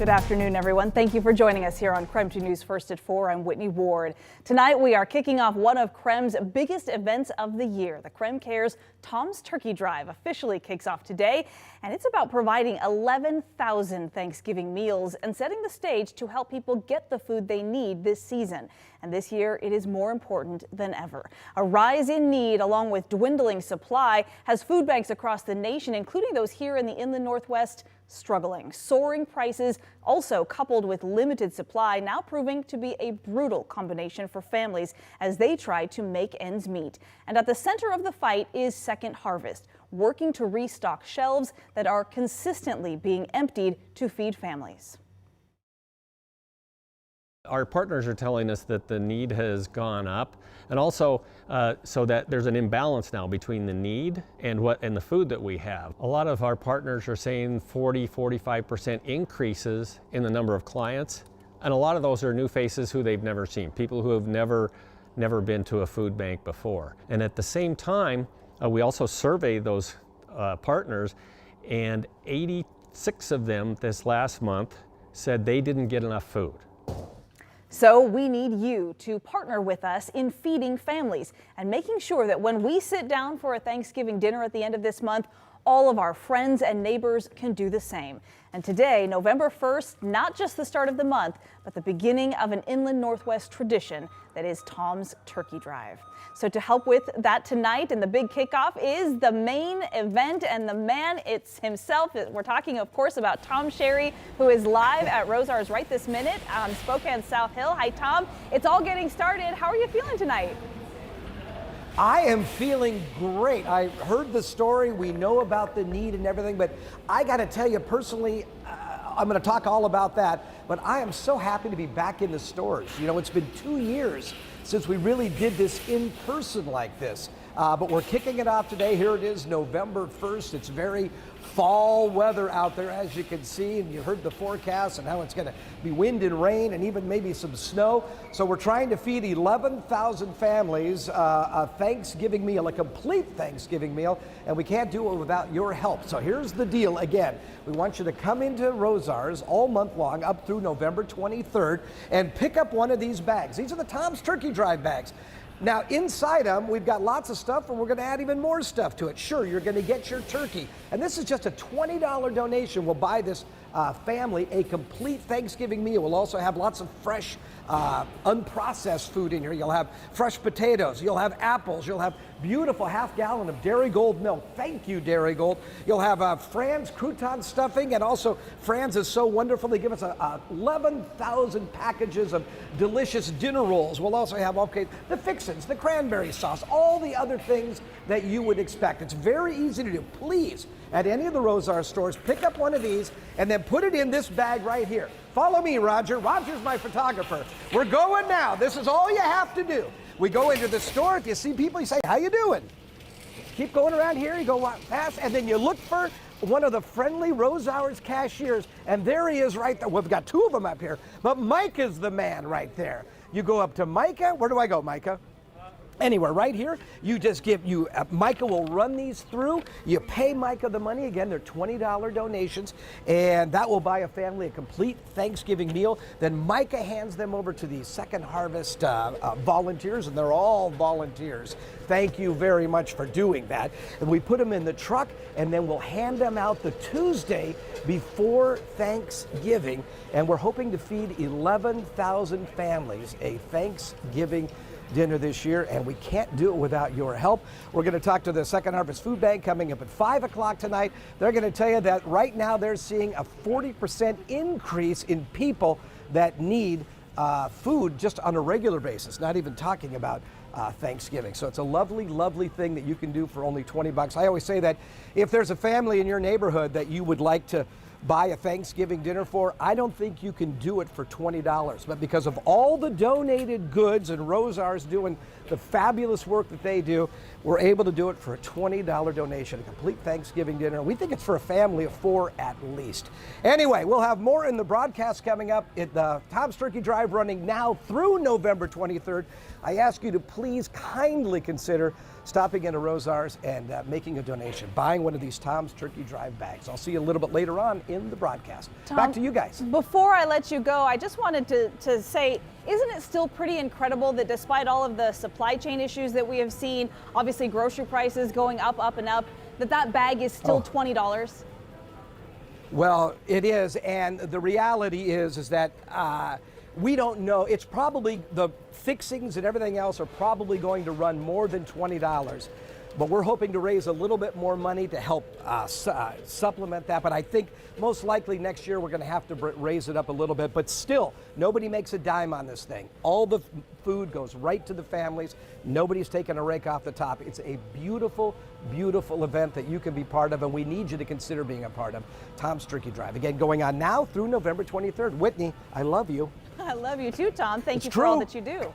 Good afternoon, everyone. Thank you for joining us here on KREM 2 News First at 4. I'm Whitney Ward. Tonight, we are kicking off one of KREM's biggest events of the year. The KREM Cares Tom's Turkey Drive officially kicks off today, and it's about providing 11,000 Thanksgiving meals and setting the stage to help people get the food they need this season. And this year, it is more important than ever. A rise in need, along with dwindling supply, has food banks across the nation, including those here in the inland Northwest, struggling. Soaring prices, also coupled with limited supply, now proving to be a brutal combination for families as they try to make ends meet. And at the center of the fight is Second Harvest, working to restock shelves that are consistently being emptied to feed families. Our partners are telling us that the need has gone up, and also so that there's an imbalance now between the need and the food that we have. A lot of our partners are saying 40-45% increases in the number of clients, and a lot of those are new faces who they've never seen, people who have never been to a food bank before. And at the same time, we also survey those partners, and 86 of them this last month said they didn't get enough food. So we need you to partner with us in feeding families and making sure that when we sit down for a Thanksgiving dinner at the end of this month, all of our friends and neighbors can do the same. And today, November 1st, not just the start of the month, but the beginning of an inland Northwest tradition that is Tom's Turkey Drive. So to help with that tonight, and the big kickoff is the main event, and the man, it's himself. We're talking, of course, about Tom Sherry, who is live at Rosar's right this minute on Spokane South Hill. Hi, Tom. It's all getting started. How are you feeling tonight? I am feeling great. I heard the story. We know about the need and everything, but I got to tell you personally, I'm going to talk all about that, but I am so happy to be back in the stores. You know, it's been 2 years since we really did this in person like this, but we're kicking it off today. Here it is, November 1st. It's very fall weather out there, as you can see, and you heard the forecast and how it's going to be wind and rain and even maybe some snow. So we're trying to feed 11,000 families a Thanksgiving meal, a complete Thanksgiving meal, and we can't do it without your help. So here's the deal again. We want you to come into Rosar's all month long up through November 23rd and pick up one of these bags. These are the Tom's Turkey Drive bags. Now, inside them, we've got lots of stuff, and we're going to add even more stuff to it. Sure, you're going to get your turkey. And this is just a $20 donation. We'll buy this family a complete Thanksgiving meal. We'll also have lots of fresh, unprocessed food in here. You'll have fresh potatoes. You'll have apples. You'll have beautiful half-gallon of Dairy Gold milk. Thank you, Dairy Gold. You'll have Fran's crouton stuffing, and also Fran's is so wonderful. They give us 11,000 packages of delicious dinner rolls. We'll also have the fixins, the cranberry sauce, all the other things that you would expect. It's very easy to do. Please, at any of the Rosar stores, pick up one of these and then put it in this bag right here. Follow me, Roger. Roger's my photographer. We're going now. This is all you have to do. We go into the store. If you see people, you say, "How you doing?" Keep going around here. You go past, and then you look for one of the friendly Rosar's cashiers, and there he is right there. We've got two of them up here, but Mike is the man right there. You go up to Micah. Where do I go, Micah? Anywhere, right here. You just Micah will run these through. You pay Micah the money. Again, they're $20 donations, and that will buy a family a complete Thanksgiving meal. Then Micah hands them over to the Second Harvest volunteers, and they're all volunteers. Thank you very much for doing that. And we put them in the truck, and then we'll hand them out the Tuesday before Thanksgiving. And we're hoping to feed 11,000 families a Thanksgiving dinner this year, and we can't do it without your help. We're going to talk to the Second Harvest Food Bank coming up at 5 o'clock tonight. They're going to tell you that right now they're seeing a 40% increase in people that need food just on a regular basis, not even talking about Thanksgiving. So it's a lovely, lovely thing that you can do for only 20 bucks. I always say that if there's a family in your neighborhood that you would like to buy a Thanksgiving dinner for, I don't think you can do it for $20. But because of all the donated goods and Rosar's doing the fabulous work that they do, we're able to do it for a $20 donation, a complete Thanksgiving dinner. We think it's for a family of 4 at least. Anyway, we'll have more in the broadcast coming up. The Tom's Turkey Drive running now through November 23rd. I ask you to please kindly consider stopping into Rosar's and making a donation, buying one of these Tom's Turkey Drive bags. I'll see you a little bit later on in the broadcast. Tom, back to you guys. Before I let you go, I just wanted to say, isn't it still pretty incredible that despite all of the supply chain issues that we have seen, obviously grocery prices going up, and up, that bag is still $20? Well, it is, and the reality is that we don't know. It's probably the fixings and everything else are probably going to run more than $20. But we're hoping to raise a little bit more money to help supplement that. But I think most likely next year we're going to have to raise it up a little bit. But still, nobody makes a dime on this thing. All the food goes right to the families. Nobody's taking a rake off the top. It's a beautiful, beautiful event that you can be part of, and we need you to consider being a part of. Tom's Turkey Drive, again, going on now through November 23rd. Whitney, I love you. I love you too, Tom. Thank you for all that you do.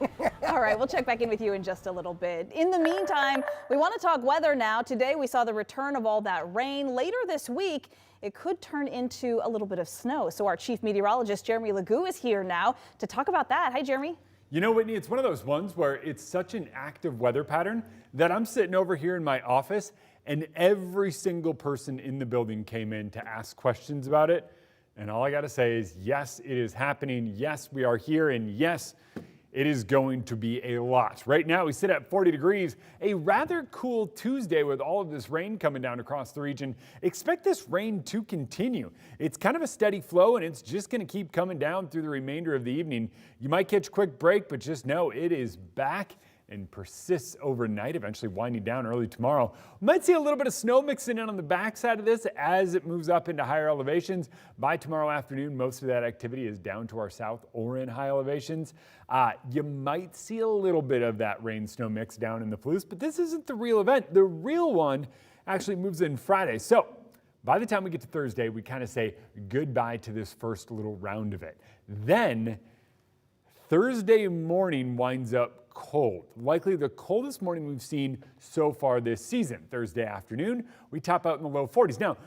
All right, we'll check back in with you in just a little bit. In the meantime, we want to talk weather now. Today we saw the return of all that rain. Later this week, it could turn into a little bit of snow. So our chief meteorologist, Jeremy Legoo, is here now to talk about that. Hi, Jeremy. You know, Whitney, it's one of those ones where it's such an active weather pattern that I'm sitting over here in my office and every single person in the building came in to ask questions about it. And all I got to say is, yes, it is happening. Yes, we are here. And yes, it is going to be a lot. Right now, we sit at 40 degrees, a rather cool Tuesday with all of this rain coming down across the region. Expect this rain to continue. It's kind of a steady flow, and it's just going to keep coming down through the remainder of the evening. You might catch a quick break, but just know it is back and persists overnight, eventually winding down early tomorrow. We might see a little bit of snow mixing in on the backside of this as it moves up into higher elevations. By tomorrow afternoon, most of that activity is down to our south or in high elevations. You might see a little bit of that rain-snow mix down in the Palouse, but this isn't the real event. The real one actually moves in Friday. So by the time we get to Thursday, we kind of say goodbye to this first little round of it. Then Thursday morning winds up cold, likely the coldest morning we've seen so far this season. Thursday afternoon, we top out in the low 40s. Now,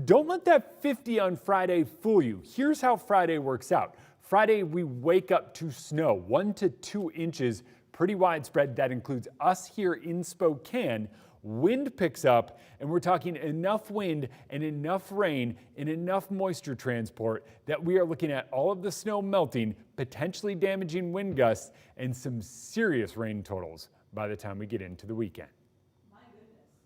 don't let that 50 on Friday fool you. Here's how Friday works out. Friday, we wake up to snow, 1 to 2 inches, pretty widespread. That includes us here in Spokane. Wind picks up, and we're talking enough wind and enough rain and enough moisture transport that we are looking at all of the snow melting, potentially damaging wind gusts, and some serious rain totals by the time we get into the weekend.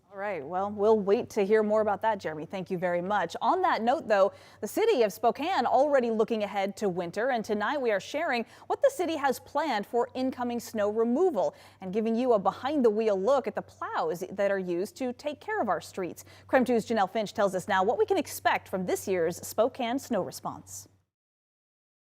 All right, well, we'll wait to hear more about that, Jeremy. Thank you very much. On that note, though, the city of Spokane already looking ahead to winter, and tonight we are sharing what the city has planned for incoming snow removal and giving you a behind-the-wheel look at the plows that are used to take care of our streets. KREM 2's Janelle Finch tells us now what we can expect from this year's Spokane snow response.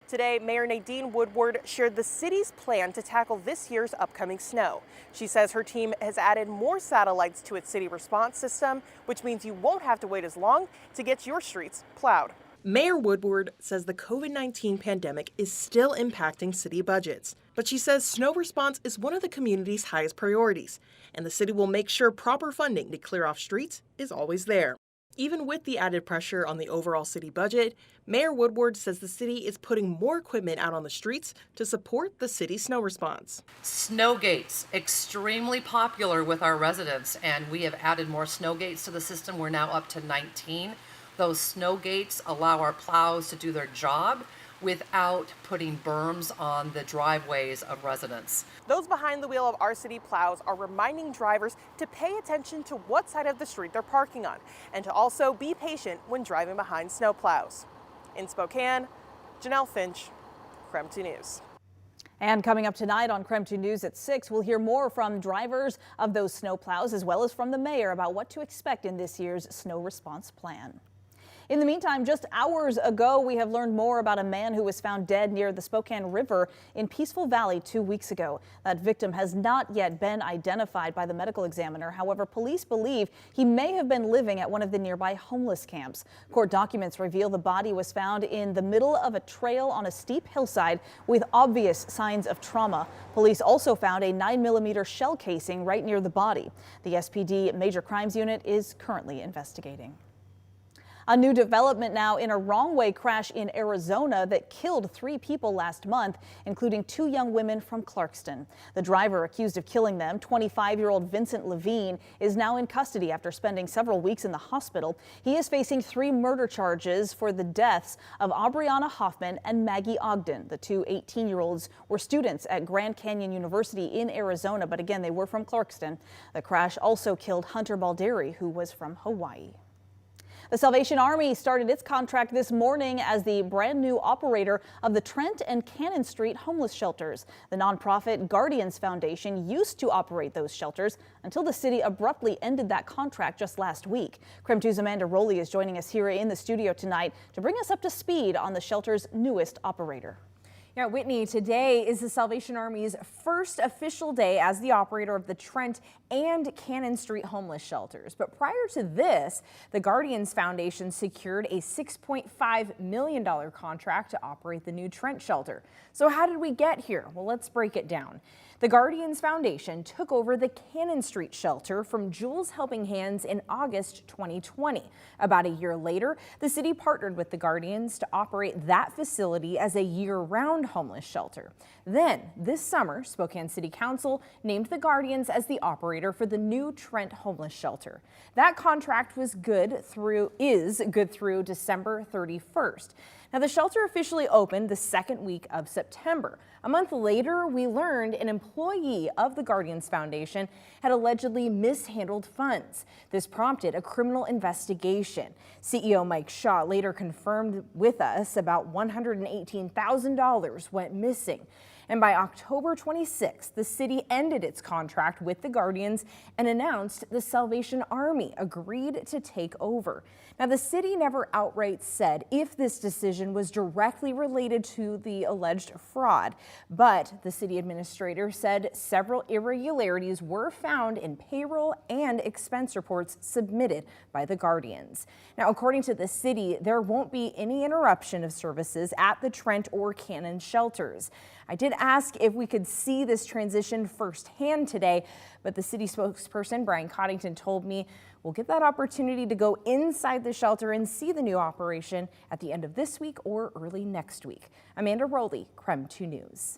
Today, Mayor Nadine Woodward shared the city's plan to tackle this year's upcoming snow. She says her team has added more satellites to its city response system, which means you won't have to wait as long to get your streets plowed. Mayor Woodward says the COVID-19 pandemic is still impacting city budgets, but she says snow response is one of the community's highest priorities, and the city will make sure proper funding to clear off streets is always there. Even with the added pressure on the overall city budget, Mayor Woodward says the city is putting more equipment out on the streets to support the city's snow response. Snow gates, extremely popular with our residents, and we have added more snow gates to the system. We're now up to 19. Those snow gates allow our plows to do their job without putting berms on the driveways of residents. Those behind the wheel of our city plows are reminding drivers to pay attention to what side of the street they're parking on and to also be patient when driving behind snow plows. In Spokane, Janelle Finch, KREM 2 News. And coming up tonight on KREM 2 News at 6, we'll hear more from drivers of those snow plows as well as from the mayor about what to expect in this year's snow response plan. In the meantime, just hours ago, we have learned more about a man who was found dead near the Spokane River in Peaceful Valley 2 weeks ago. That victim has not yet been identified by the medical examiner. However, police believe he may have been living at one of the nearby homeless camps. Court documents reveal the body was found in the middle of a trail on a steep hillside with obvious signs of trauma. Police also found a 9mm shell casing right near the body. The SPD Major Crimes Unit is currently investigating. A new development now in a wrong-way crash in Arizona that killed 3 people last month, including 2 young women from Clarkston. The driver accused of killing them, 25-year-old Vincent Levine, is now in custody after spending several weeks in the hospital. He is facing 3 murder charges for the deaths of Aubriana Hoffman and Maggie Ogden. The 2 18-year-olds were students at Grand Canyon University in Arizona, but again, they were from Clarkston. The crash also killed Hunter Balderi, who was from Hawaii. The Salvation Army started its contract this morning as the brand new operator of the Trent and Cannon Street homeless shelters. The nonprofit Guardians Foundation used to operate those shelters until the city abruptly ended that contract just last week. KREM 2's Amanda Rowley is joining us here in the studio tonight to bring us up to speed on the shelter's newest operator. Yeah, Whitney, today is the Salvation Army's first official day as the operator of the Trent and Cannon Street homeless shelters. But prior to this, the Guardians Foundation secured a $6.5 million contract to operate the new Trent shelter. So how did we get here? Well, let's break it down. The Guardians Foundation took over the Cannon Street shelter from Jules Helping Hands in August 2020. About a year later, the city partnered with the Guardians to operate that facility as a year-round homeless shelter. Then, this summer, Spokane City Council named the Guardians as the operator for the new Trent homeless shelter. That contract is good through December 31st. Now, the shelter officially opened the second week of September. A month later, we learned an employee of the Guardians Foundation had allegedly mishandled funds. This prompted a criminal investigation. CEO Mike Shaw later confirmed with us about $118,000 went missing. And by October 26th, the city ended its contract with the Guardians and announced the Salvation Army agreed to take over. Now, the city never outright said if this decision was directly related to the alleged fraud, but the city administrator said several irregularities were found in payroll and expense reports submitted by the Guardians. Now, according to the city, there won't be any interruption of services at the Trent or Cannon shelters. I did ask if we could see this transition firsthand today, but the city spokesperson, Brian Coddington, told me we'll get that opportunity to go inside the shelter and see the new operation at the end of this week or early next week. Amanda Rowley, KREM 2 News.